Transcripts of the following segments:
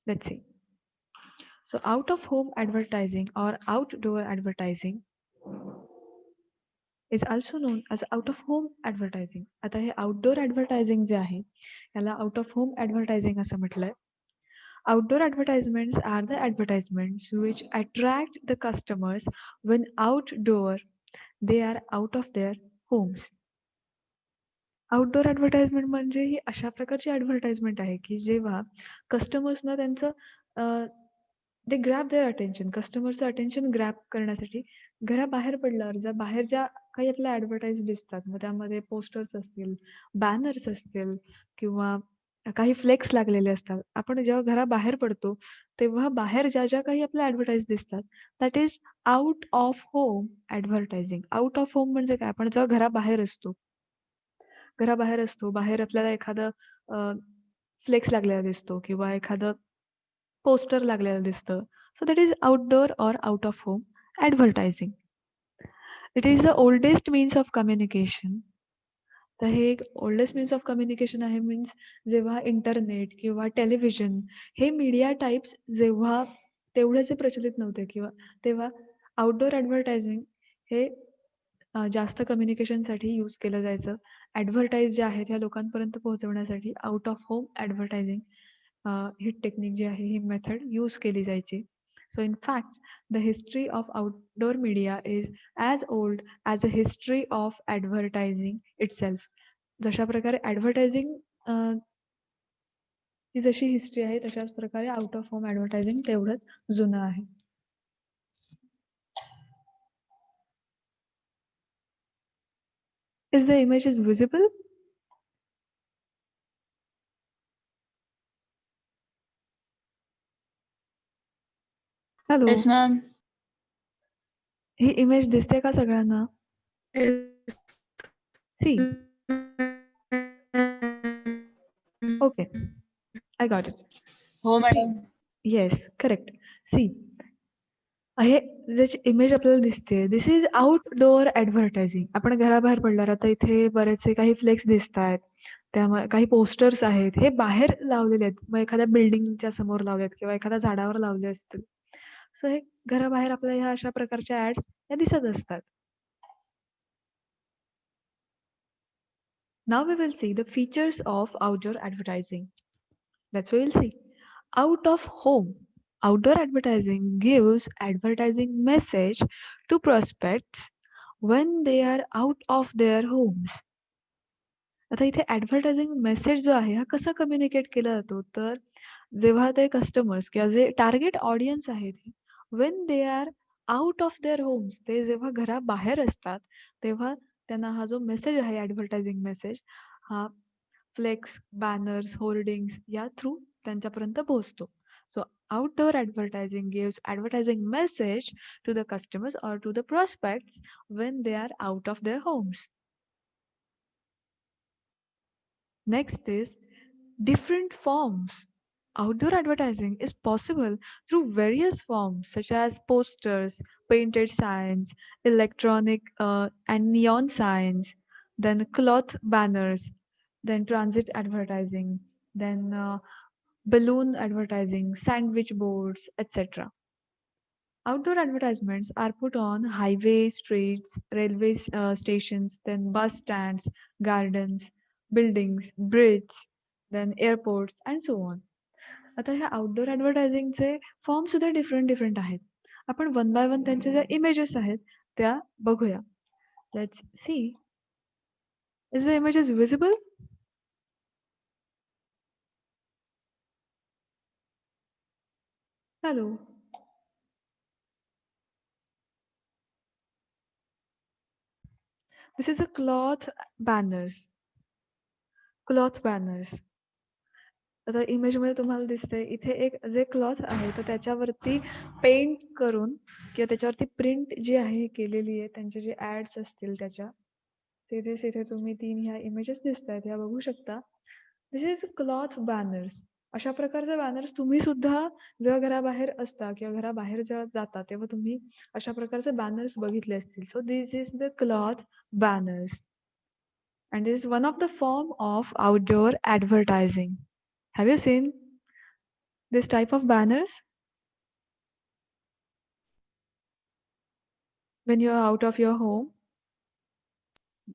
Let's see. So out of home advertising or outdoor advertising is also known as out of home advertising. आता हे outdoor advertising जे आहे याला out of home advertising असं म्हटलंय. Outdoor advertisements are the advertisements which attract the customers when outdoor they are out of their homes. Outdoor advertisement म्हणजे ही अशा प्रकारची advertisement आहे, की जेव्हा कस्टमर्सना त्यांचं दे ग्रॅब देअर अटेन्शन, कस्टमरचं अटेन्शन ग्रॅब करण्यासाठी घराबाहेर पडल्यावर बाहेर ज्या काही आपल्या ॲडव्हर्टाइज दिसतात, मग त्यामध्ये पोस्टर्स असतील, बॅनर्स असतील किंवा काही फ्लेक्स लागलेले असतात. आपण जेव्हा घराबाहेर पडतो, तेव्हा बाहेर ज्या काही आपल्या ॲडव्हर्टाइज दिसतात, that is out of home advertising. Out of home म्हणजे काय? आपण जेव्हा घराबाहेर असतो, बाहेर आपल्याला एखादं फ्लेक्स लागलेला दिसतो किंवा एखादं पोस्टर लागलेलं दिसतं. So that is outdoor or out of home advertising. It is the oldest means of communication. तर हे एक ओल्डेस्ट मीन्स ऑफ कम्युनिकेशन आहे. मीन्स जेव्हा इंटरनेट किंवा टेलिव्हिजन हे मीडिया टाइप्स जेव्हा तेवढेसे प्रचलित नव्हते किंवा तेव्हा आउटडोअर ॲडव्हर्टायझिंग हे जास्त कम्युनिकेशनसाठी यूज केलं जायचं. ॲडव्हर्टाइज ज्या आहेत ह्या लोकांपर्यंत पोहोचवण्यासाठी आउट ऑफ होम ॲडव्हर्टायझिंग ही टेक्निक जी आहे, ही मेथड यूज केली जायची. So in fact the history of outdoor media is as old as a history of advertising itself. जशा प्रकारे ॲडव्हर्टायझिंग ही जशी हिस्ट्री आहे, तशाच प्रकारे आउट ऑफ होम ॲडव्हर्टायझिंग तेवढंच जुनं आहे. Is the image is visible? Hello. Yes, ma'am. He image दिसते का सगळ्यांना? See. Okay. I got it. हो See. Madam. Yes, correct. See. हे ज्याची इमेज आपल्याला दिसते, दिस इज आउटडोअर ॲडव्हर्टायझिंग. आपण घराबाहेर पडल्यावर आता इथे बरेचसे काही फ्लेक्स दिसतायत. त्यामुळे काही पोस्टर्स आहेत, हे बाहेर लावलेले आहेत. मग एखाद्या बिल्डिंगच्या समोर लावलेत किंवा एखाद्या झाडावर लावले असतील. सो हे घराबाहेर आपल्याला ह्या अशा प्रकारच्या ॲड्स या दिसत असतात. Now we will see the features of outdoor advertising. That's what we'll see. Out of home. Outdoor advertising gives advertising message to prospects when they are out of their homes. आता इथे advertising message जो आहे हा कसा communicate केला जातो, तर जेव्हा ते कस्टमर्स किंवा जे टार्गेट ऑडियन्स आहेत when they are out of their homes, ते जेव्हा घराबाहेर असतात तेव्हा त्यांना हा जो मेसेज आहे ॲडव्हर्टायझिंग मेसेज हा फ्लेक्स, बॅनर्स, होर्डिंग्स या थ्रू त्यांच्यापर्यंत पोहोचतो. सो outdoor advertising gives advertising message to the customers or to the prospects when they are out of their homes. Next is different forms. Outdoor advertising is possible through various forms such as posters, painted signs, electronic and neon signs, then cloth banners, then transit advertising, then balloon advertising, sandwich boards, etc. Outdoor advertisements are put on highway, streets, railway stations, then bus stands, gardens, buildings, bridges, then airports and so on. आता ह्या outdoor ॲडव्हर्टायझिंगचे form सुद्धा different आहेत. आपण one by one त्यांच्या ज्या images आहेत त्या बघूया. Let's see. Is the images visible? Hello. This is a cloth banners. Cloth banners. आता इमेजमध्ये तुम्हाला दिसतंय इथे एक जे क्लॉथ आहे तर त्याच्यावरती पेंट करून किंवा त्याच्यावरती प्रिंट जी आहे केलेली आहे, त्यांचे जे ॲड्स असतील त्याच्या इथे तुम्ही 3 ह्या इमेजेस दिसतायत, ह्या बघू शकता. This is cloth banners. अशा प्रकारचे बॅनर्स तुम्ही सुद्धा जेव्हा घराबाहेर असता किंवा घराबाहेर जेव्हा जाता तेव्हा तुम्ही अशा प्रकारचे बॅनर्स बघितले असतील. So this is the cloth banners and is one of the form of outdoor advertising. Have you seen? this type of banners when you're out of your home.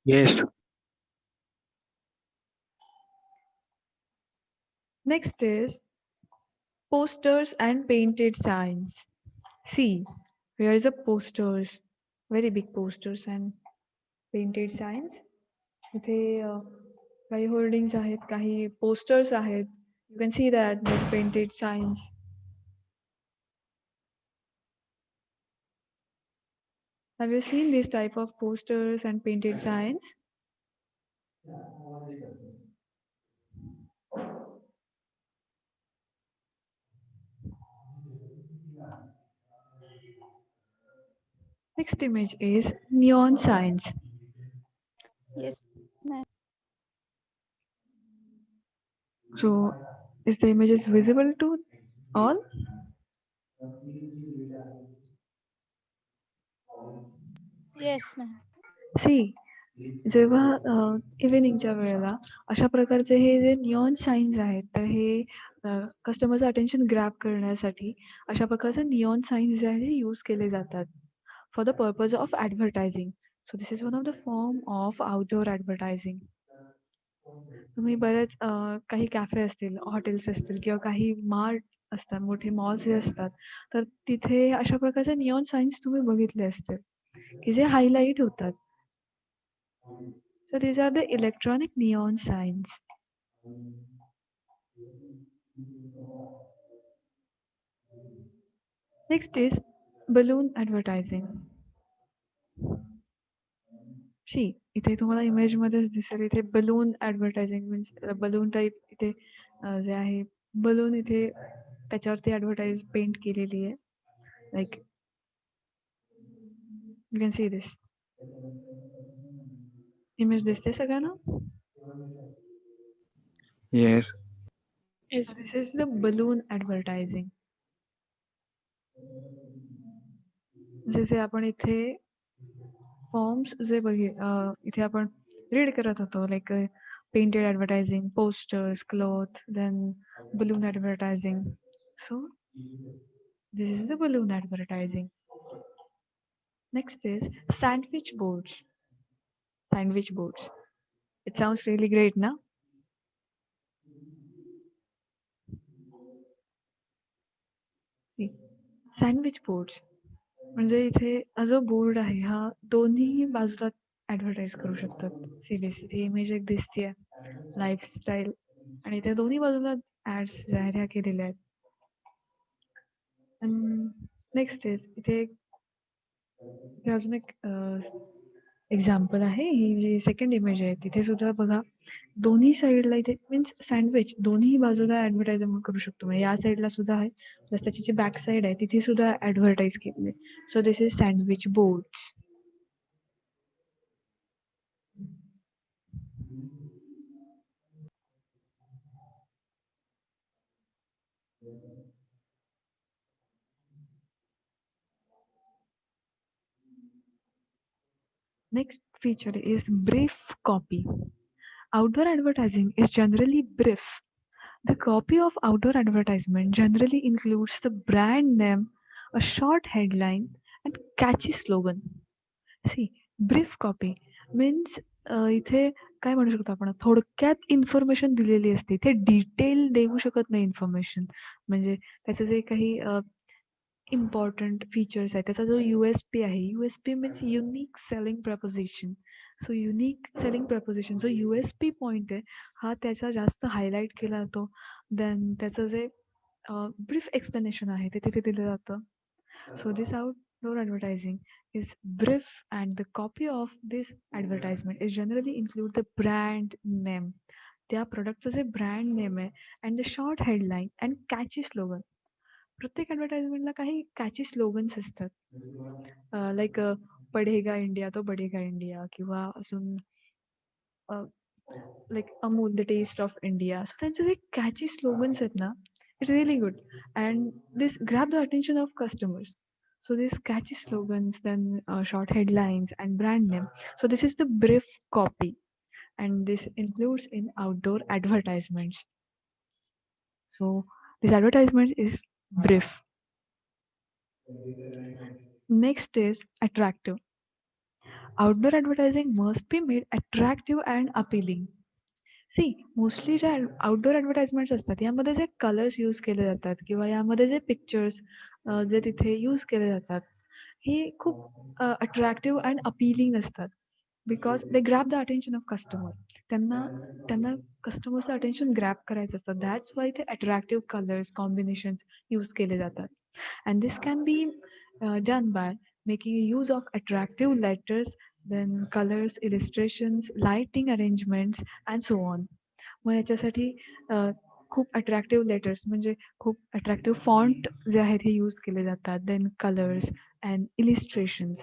Yes. Next is posters and painted signs. See, here is a posters, very big posters and painted signs. इथे काही hoardings आहेत, काही posters आहेत. You can see that with painted signs. Have you seen this type of posters and painted signs? Next image is neon signs. Yes, ma'am. So, is the images visible to all? Yes, ma'am. See, जेव्हा इव्हिनिंगच्या वेळेला अशा प्रकारचे हे जे neon signs आहेत, तर हे कस्टमरचं attention grab करण्यासाठी अशा प्रकारचे neon signs जे आहेत, यूज केले जातात for the purpose of advertising. So this is one of the form of outdoor advertising. तुम्ही बरेच काही कॅफे असतील, हॉटेल्स असतील किंवा काही मार्ट असतात, मोठे मॉल्स जे असतात, तर तिथे अशा प्रकारचे निऑन साइन्स तुम्ही बघितले असतील, की जे हायलाइट होतात. So these are the electronic neon signs. Next is balloon advertising. See, इथे तुम्हाला इमेजमध्येच दिसेल, इथे बलून ॲडव्हर्टायझिंग म्हणजे बलून टाईप इथे जे आहे बलून इथे त्याच्यावरती ॲडव्हर्टाइज पेंट केलेली आहे. Like you can see this. Image दिसते सगळ्यांना? Yes. Yes, This is the balloon advertising. जसे आपण इथे फॉर्म्स जे इथे आपण रीड करत होतो, like painted advertising, posters, cloth, then balloon advertising. So this is the balloon advertising. Next is sandwich boards. Sandwich boards. It sounds really great, na? See, sandwich boards. म्हणजे इथे हा जो बोर्ड आहे हा दोन्ही बाजूला ॲडव्हर्टाइज करू शकतात. सिरियसली इथे इमेज एक दिसतीये लाईफस्टाईल आणि त्या दोन्ही बाजूला ॲड्स ज्या आहेत ह्या केलेल्या आहेत. नेक्स्ट इज इथे इथे अजून एक एक्झाम्पल आहे. ही जी सेकंड इमेज आहे तिथे सुद्धा बघा दोन्ही साईडला इथे मीन्स सँडविच दोन्ही बाजूला ॲडव्हर्टाइजमेंट करू शकतो. म्हणजे या साईडला सुद्धा आहे प्लस त्याची जी बॅक साईड आहे तिथे सुद्धा ॲडव्हर्टाइज केलेली आहे. So this is sandwich boards. Next feature is brief copy. Outdoor advertising is generally brief. The copy of outdoor advertisement generally includes the brand name, a short headline, and catchy slogan. See, brief copy means इथे काय म्हणू शकतो आपण थोडक्यात information दिलेली असते. इथे detail देऊ शकत नाही इन्फॉर्मेशन. म्हणजे त्याचं जे काही इम्पॉर्टंट फीचर्स आहेत त्याचा जो USP आहे. USP means unique selling proposition. So unique selling proposition जो USP पॉइंट आहे हा त्याचा जास्त हायलाइट केला जातो. देन त्याचं जे ब्रीफ एक्सप्लेनेशन आहे ते तिथे दिलं जातं. So this outdoor advertising is brief and the copy of this advertisement is generally include the brand name. त्या प्रोडक्टचं जे ब्रँड नेम आहे and the short headline and catchy slogan. प्रत्येक ॲडव्हर्टाइजमेंटला काही कॅची स्लोगन्स असतात. लाईक पढेगा इंडिया तो बढेगा इंडिया किंवा अजून like Amul the taste of India. So त्यांचे जे कॅची स्लोगन्स आहेत ना it really good and this grab the attention of customers. So these catchy slogans, then short headlines and brand name. So this is the brief copy, and this includes in outdoor advertisements. So This advertisement is brief. Next is attractive. Outdoor advertising must be made attractive and appealing. See mostly ज्या outdoor advertisements असतात यामध्ये जे colours use केले जातात किंवा यामध्ये जे pictures जे तिथे use केले जातात हे खूप अट्रॅक्टिव्ह अँड अपीलिंग असतात because they grab the attention of customer. त्यांना त्यांना कस्टमरचं अटेन्शन ग्रॅब करायचं असतं. दॅट्स वाय ते अट्रॅक्टिव्ह कलर्स कॉम्बिनेशन्स यूज केले जातात. And this can be done by making use of attractive letters, then colors, illustrations, lighting arrangements, and so on. मग याच्यासाठी खूप attractive letters म्हणजे खूप अट्रॅक्टिव्ह फॉन्ट जे आहेत हे यूज केले जातात. Then colours and illustrations.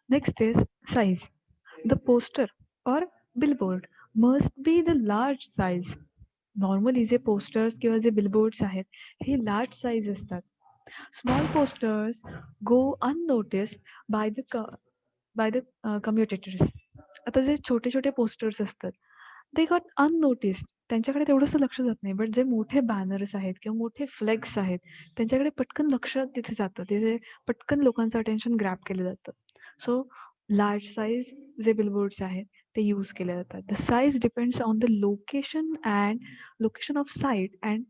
Next is size. The poster or billboard must be the large size. Normally J posters किंवा जे billboards आहेत हे large size असतात. Small posters go unnoticed by the कम्युटेटर्स. आता जे छोटे छोटे posters असतात ते गॉट अननोटिस्ड. त्यांच्याकडे तेवढंसं लक्ष जात नाही. बट जे मोठे बॅनर्स आहेत किंवा मोठे फ्लेक्स आहेत त्यांच्याकडे पटकन लक्ष तिथे जातं. तिथे पटकन लोकांचं अटेन्शन ग्रॅब केलं जातं. सो लार्ज साईज जे बिलबोर्ड्स आहेत ते यूज केले जातात. The size depends on the location of site and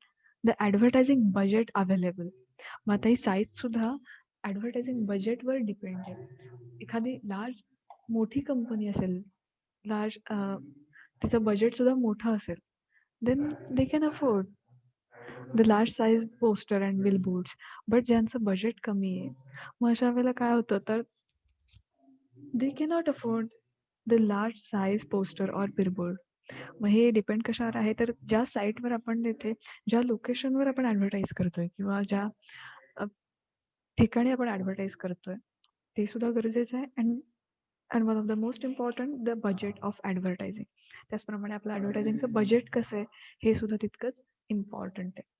the advertising budget available. मग आता ही साईजसुद्धा ॲडव्हर्टायझिंग बजेटवर डिपेंड आहे. एखादी मोठी कंपनी असेल, लार्ज तिचं बजेटसुद्धा मोठं असेल, then they can afford the large size poster and billboards. But ज्यांचं बजेट कमी आहे मग अशा वेळेला काय होतं तर they cannot afford the large size poster or billboard. मग हे डिपेंड कशावर आहे तर ज्या साईटवर आपण तिथे ज्या लोकेशनवर आपण ॲडव्हर्टाईज करतोय किंवा ज्या अ, ठिकाणी आपण ॲडव्हर्टाईज करतोय ते सुद्धा गरजेचं आहे. And one of the most important the budget of advertising. त्याचप्रमाणे आपलं ॲडव्हर्टायझिंगचं बजेट कसं आहे हे सुद्धा तितकंच इम्पॉर्टंट आहे.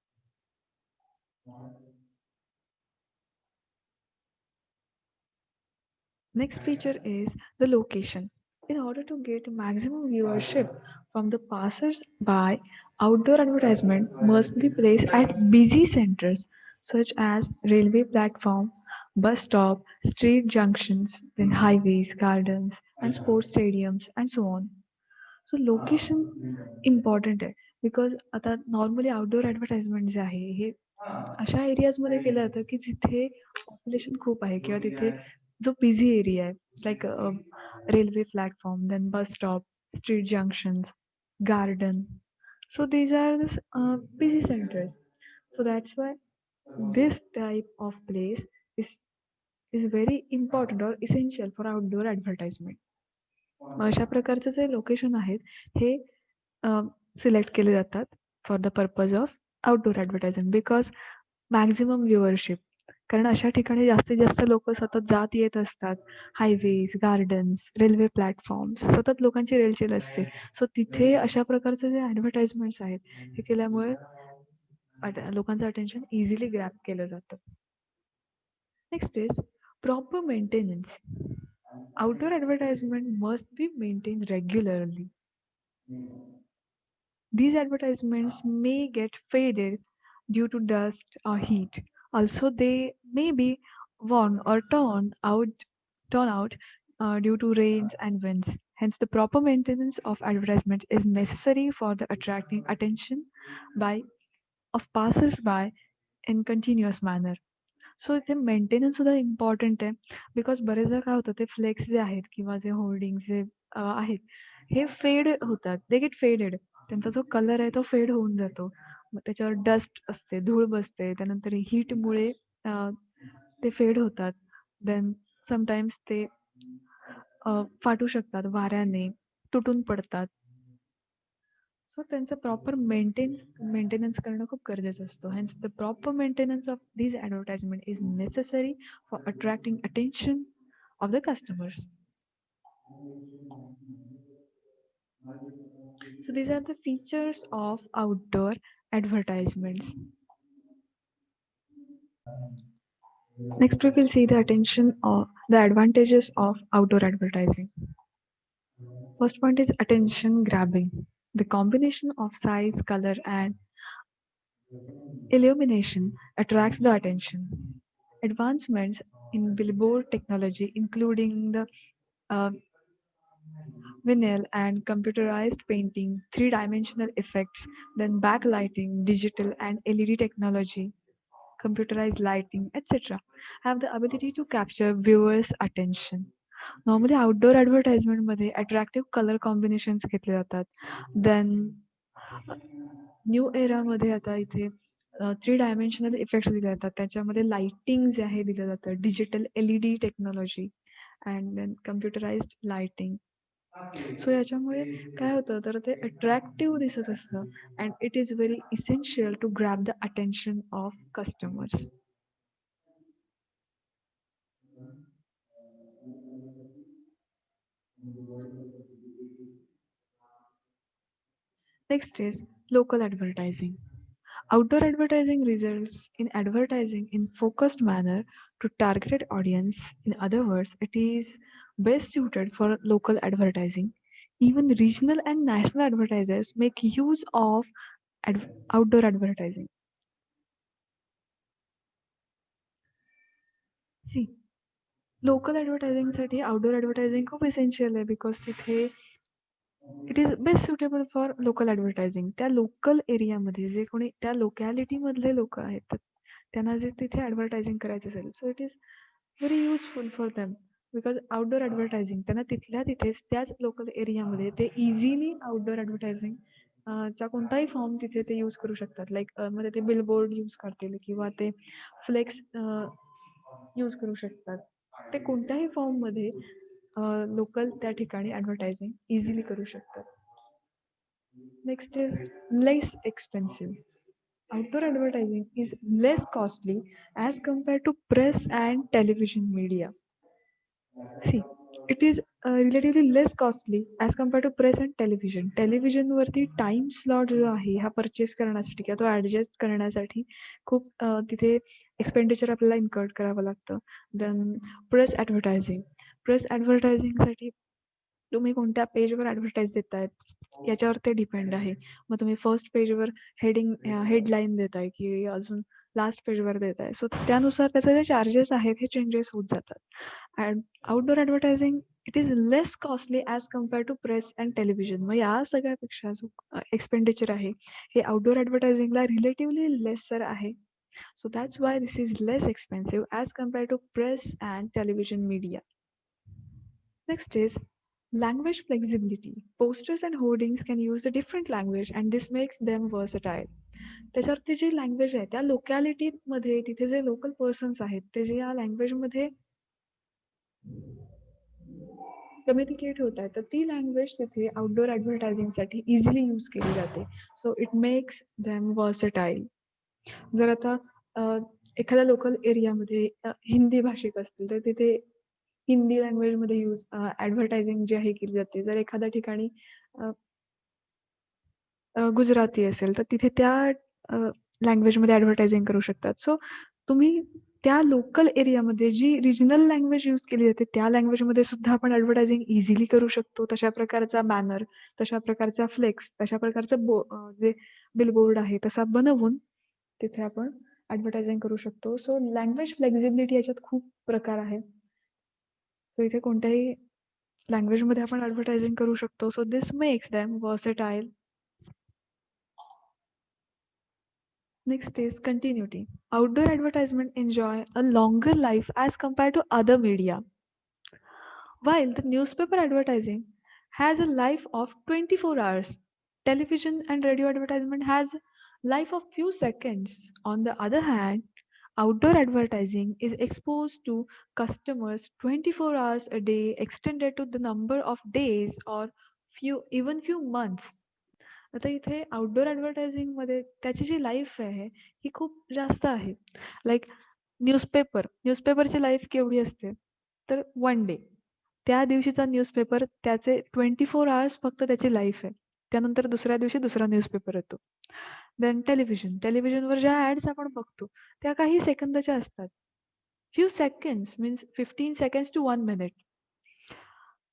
Next feature is the location. In order to get maximum viewership from the passers-by, outdoor advertisement must be placed at busy centers such as railway platform, bus stop, street junctions, then highways, gardens, and sports stadiums, and so on. So location important आहे because आता normally outdoor advertisement जे आहे हे अशा एरियाजमध्ये केलं जातं की जिथे population खूप आहे किंवा तिथे जो बिझी एरिया आहे like railway platform then bus stop street junctions garden. So these are the busy centers. So that's why this type of place is very important or essential for outdoor advertisement. मग अशा प्रकारचे जे location आहेत हे select केले जातात for the purpose of outdoor advertising because maximum viewership. कारण अशा ठिकाणी जास्तीत जास्त लोक सतत जात येत असतात. हायवेज, गार्डन्स, रेल्वे प्लॅटफॉर्म्स सतत लोकांची रेलचेल असते. सो तिथे अशा प्रकारचे जे ॲडव्हर्टाइजमेंट्स आहेत हे केल्यामुळे लोकांचं अटेन्शन इझिली ग्रॅब केलं जातं. Next is proper maintenance. Outdoor advertisement must be maintained regularly. These advertisements may get faded due to dust or heat. Also, they may be worn or torn out due to rains and winds. Hence, the proper maintenance of advertisement is necessary for the attracting attention by of passers-by in continuous manner. सो इथे maintenance सुद्धा important आहे because बरेचदा काय होतं ते flex जे आहेत किंवा जे hoardings जे आहेत हे फेड होतात. They get faded. त्यांचा जो कलर आहे तो फेड होऊन जातो. मग त्याच्यावर डस्ट असते, धूळ बसते, त्यानंतर हीटमुळे ते फेड होतात. देन समटाईम्स ते फाटू शकतात वाऱ्याने, तुटून पडतात. सो त्यांचं प्रॉपर मेंटेनन्स करणं खूप गरजेचं असतं. Hence the proper maintenance of these advertisement is necessary for attracting attention of the customers. So these are the features of outdoor advertisements. Next, we will see the advantages of outdoor advertising. First point is attention grabbing. The combination of size, color, and illumination attracts the attention. Advancements in billboard technology, including the uh, vinyl and computerized painting, three-dimensional effects, then backlighting, digital and LED technology, computerized lighting, etc., have the ability to capture viewers' attention. Normally, outdoor advertisement मध्ये attractive color combinations घेतले जातात. Then new एरामध्ये आता इथे three dimensional effects दिले जातात. त्याच्यामध्ये lighting जे आहे दिलं जातं. Digital LED technology and then computerised lighting. So याच्यामुळे काय होतं तर ते अट्रॅक्टिव्ह दिसत असतं and it is very essential to grab the attention of customers. Next is local advertising. Outdoor advertising results in advertising in focused manner to targeted audience. In other words, it is best suited for local advertising. Even regional and national advertisers make use of outdoor advertising. See, local ॲडव्हर्टायझिंगसाठी outdoor advertising खूप essential आहे because तिथे it is best suitable for local advertising. त्या local एरियामध्ये जे कोणी त्या लोकॅलिटीमधले लोक आहेत तर त्यांना जे तिथे ॲडव्हर्टायझिंग करायचं असेल so it is very useful for them because outdoor advertising त्यांना तिथल्या तिथेच त्याच लोकल एरियामध्ये ते इझिली आउटडोअर ॲडव्हर्टायझिंग चा कोणताही फॉर्म तिथे ते यूज करू शकतात. लाईक मध्ये ते बिलबोर्ड यूज करतील किंवा ते फ्लेक्स यूज करू शकतात. ते कोणत्याही फॉर्ममध्ये लोकल त्या ठिकाणी ॲडव्हर्टायझिंग इझिली करू शकतात. Next is less expensive. Outdoor advertising is less costly as compared to press and television media. See, it is relatively less costly as compared to press and television. टेलिव्हिजनवरती time slot जो आहे हा purchase करण्यासाठी किंवा तो adjust करण्यासाठी खूप तिथे एक्सपेंडिचर आपल्याला इन्कर्ड करावं लागतं. देन प्रेस ॲडव्हर्टायझिंगसाठी तुम्ही कोणत्या पेजवर ॲडव्हर्टाईज देतायत याच्यावर ते डिपेंड आहे. मग तुम्ही फर्स्ट पेजवर हेडलाईन देताय की अजून लास्ट पेजवर देताय. सो त्यानुसार त्याचे जे चार्जेस आहेत हे चेंजेस होत जातात. And outdoor advertising it is less costly as compare to press and television. मग या सगळ्यापेक्षा जो एक्सपेंडिचर आहे हे आउटडोअर ॲडव्हर्टायझिंगला रिलेटिव्हली लेसर आहे. So that's why this is less expensive as compare to press and television media. Next is language flexibility. Posters and hoardings can use a different language and this makes them versatile. त्याच्यावरती जी language आहे त्या लोकॅलिटीमध्ये तिथे जे local persons आहेत ते जे या लँग्वेजमध्ये communicate होत आहे तर ती लँग्वेज तिथे आउटडोअर ॲडव्हर्टायझिंगसाठी इझिली यूज केली जाते. So it makes them versatile. जर आता एखाद्या लोकल एरियामध्ये हिंदी भाषिक असतील तर तिथे हिंदी लँग्वेजमध्ये ॲडव्हर्टायझिंग जी आहे केली जाते. जर एखाद्या ठिकाणी गुजराती असेल तर तिथे त्या लँग्वेजमध्ये ॲडव्हर्टायझिंग करू शकतात. सो तुम्ही त्या लोकल एरियामध्ये जी रिजनल लँग्वेज यूज केली जाते त्या लँग्वेजमध्ये सुद्धा आपण ॲडव्हर्टायझिंग इझिली करू शकतो. तशा प्रकारचा बॅनर, तशा प्रकारचा फ्लेक्स, तशा प्रकारचं जे बिलबोर्ड आहे तसा बनवून तिथे आपण ॲडव्हर्टायझिंग करू शकतो. सो लँग्वेज फ्लेक्झिबिलिटी याच्यात खूप प्रकार आहेत. सो इथे कोणत्याही लँग्वेजमध्ये आपण ॲडव्हर्टायझिंग करू शकतो. So this makes them versatile. Next is continuity. Outdoor advertisement enjoy a longer life as compared to other media. While the newspaper advertising has a life of 24 hours, television and radio advertisement has a life of few seconds. On the other hand, outdoor advertising is exposed to customers 24 hours a day, extended to the number of days or few months. आता इथे outdoor ॲडव्हर्टायझिंगमध्ये त्याची जी life आहे ही खूप जास्त आहे. Like न्यूजपेपरची life केवढी असते तर 1 डे. त्या दिवशीचा न्यूजपेपर त्याचे 24 आवर्स फक्त त्याची लाईफ आहे. त्यानंतर दुसऱ्या दिवशी दुसरा न्यूजपेपर येतो. देन टेलिव्हिजनवर ज्या ॲड्स आपण बघतो त्या काही सेकंदाच्या असतात. Few seconds means 15 seconds to 1 minute.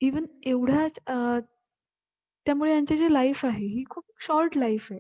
Even एवढ्याच त्यामुळे यांची जी लाईफ आहे ही खूप शॉर्ट लाईफ आहे.